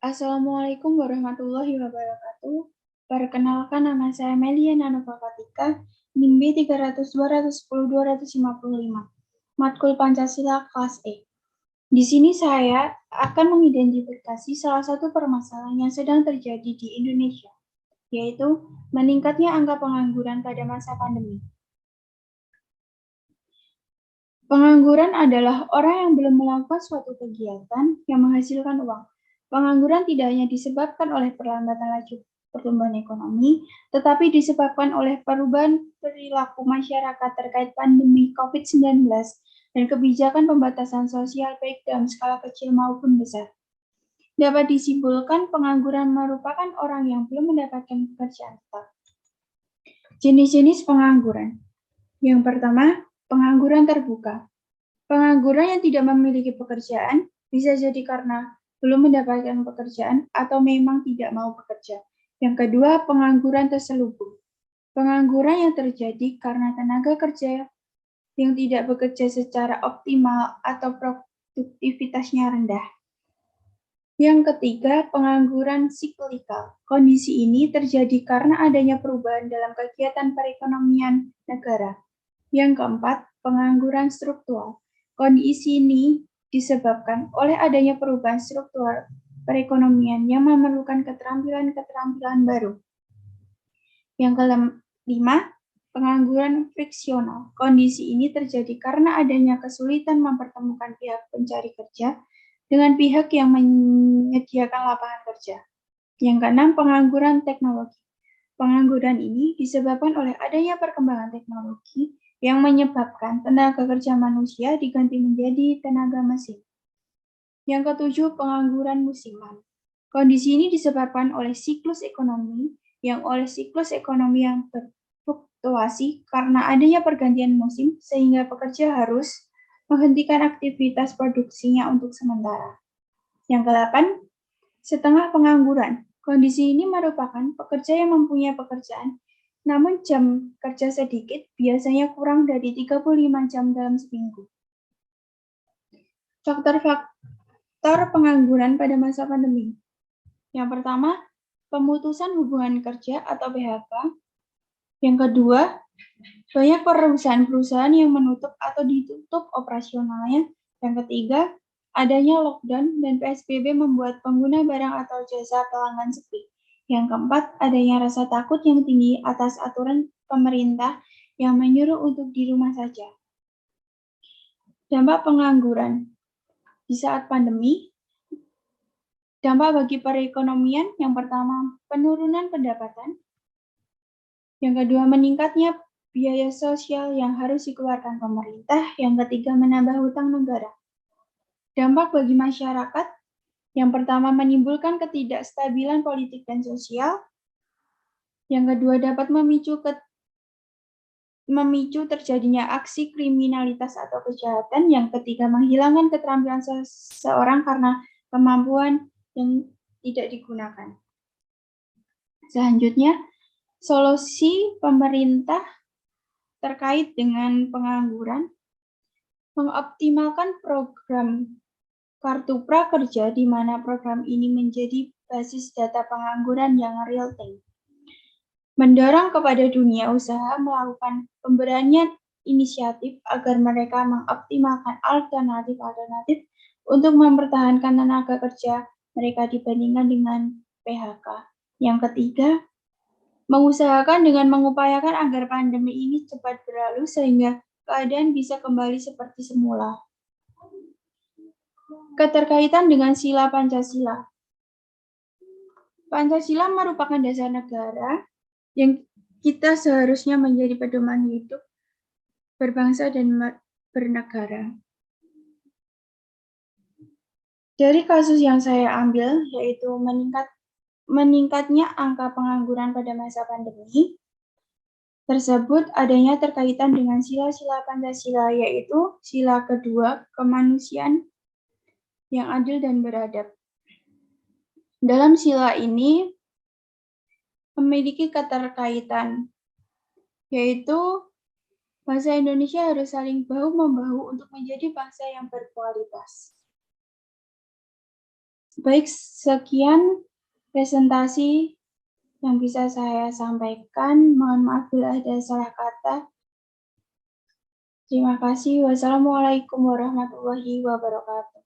Assalamualaikum warahmatullahi wabarakatuh. Perkenalkan, nama saya Melia Nanopatika, NIM B 300-210-255, Matkul Pancasila kelas E. Di sini saya akan mengidentifikasi salah satu permasalahan yang sedang terjadi di Indonesia, yaitu meningkatnya angka pengangguran pada masa pandemi. Pengangguran adalah orang yang belum melakukan suatu kegiatan yang menghasilkan uang. Pengangguran tidak hanya disebabkan oleh perlambatan laju pertumbuhan ekonomi, tetapi disebabkan oleh perubahan perilaku masyarakat terkait pandemi COVID-19 dan kebijakan pembatasan sosial baik dalam skala kecil maupun besar. Dapat disimpulkan pengangguran merupakan orang yang belum mendapatkan pekerjaan tetap. Jenis-jenis pengangguran. Yang pertama, pengangguran terbuka. Pengangguran yang tidak memiliki pekerjaan bisa jadi karena belum mendapatkan pekerjaan atau memang tidak mau bekerja. Yang kedua, pengangguran terselubung. Pengangguran yang terjadi karena tenaga kerja yang tidak bekerja secara optimal atau produktivitasnya rendah. Yang ketiga, pengangguran siklikal. Kondisi ini terjadi karena adanya perubahan dalam kegiatan perekonomian negara. Yang keempat, pengangguran struktural. Kondisi ini disebabkan oleh adanya perubahan struktural perekonomian yang memerlukan keterampilan-keterampilan baru. Yang kelima, pengangguran friksional. Kondisi ini terjadi karena adanya kesulitan mempertemukan pihak pencari kerja dengan pihak yang menyediakan lapangan kerja. Yang keenam, pengangguran teknologi. Pengangguran ini disebabkan oleh adanya perkembangan teknologi yang menyebabkan tenaga kerja manusia diganti menjadi tenaga mesin. Yang ketujuh, pengangguran musiman. Kondisi ini disebabkan oleh siklus ekonomi yang berfluktuasi karena adanya pergantian musim sehingga pekerja harus menghentikan aktivitas produksinya untuk sementara. Yang kedelapan, setengah pengangguran. Kondisi ini merupakan pekerja yang mempunyai pekerjaan namun jam kerja sedikit, biasanya kurang dari 35 jam dalam seminggu. Faktor pengangguran pada masa pandemi. Yang pertama, pemutusan hubungan kerja atau PHK. Yang kedua, banyak perusahaan-perusahaan yang menutup atau ditutup operasionalnya. Yang ketiga, adanya lockdown dan PSBB membuat pengguna barang atau jasa pelanggan sepi. Yang keempat, adanya rasa takut yang tinggi atas aturan pemerintah yang menyuruh untuk di rumah saja. Dampak pengangguran. Di saat pandemi, dampak bagi perekonomian, yang pertama, penurunan pendapatan. Yang kedua, meningkatnya biaya sosial yang harus dikeluarkan pemerintah. Yang ketiga, menambah hutang negara. Dampak bagi masyarakat, yang pertama, menimbulkan ketidakstabilan politik dan sosial. Yang kedua, dapat memicu terjadinya aksi kriminalitas atau kejahatan. Yang ketiga, menghilangkan keterampilan seseorang karena kemampuan yang tidak digunakan. Selanjutnya, solusi pemerintah terkait dengan pengangguran, mengoptimalkan program Kartu Prakerja, di mana program ini menjadi basis data pengangguran yang real-time. Mendorong kepada dunia usaha melakukan pemberanian inisiatif agar mereka mengoptimalkan alternatif untuk mempertahankan tenaga kerja mereka dibandingkan dengan PHK. Yang ketiga, mengusahakan dengan mengupayakan agar pandemi ini cepat berlalu sehingga keadaan bisa kembali seperti semula. Keterkaitan dengan sila Pancasila. Pancasila merupakan dasar negara yang kita seharusnya menjadi pedoman hidup berbangsa dan bernegara. Dari kasus yang saya ambil, yaitu meningkatnya angka pengangguran pada masa pandemi, tersebut adanya terkaitan dengan sila-sila Pancasila, yaitu sila kedua, kemanusiaan yang adil dan beradab. Dalam sila ini memiliki keterkaitan, yaitu bangsa Indonesia harus saling bahu-membahu untuk menjadi bangsa yang berkualitas. Baik, sekian presentasi yang bisa saya sampaikan. Mohon maaf bila ada salah kata. Terima kasih. Wassalamualaikum warahmatullahi wabarakatuh.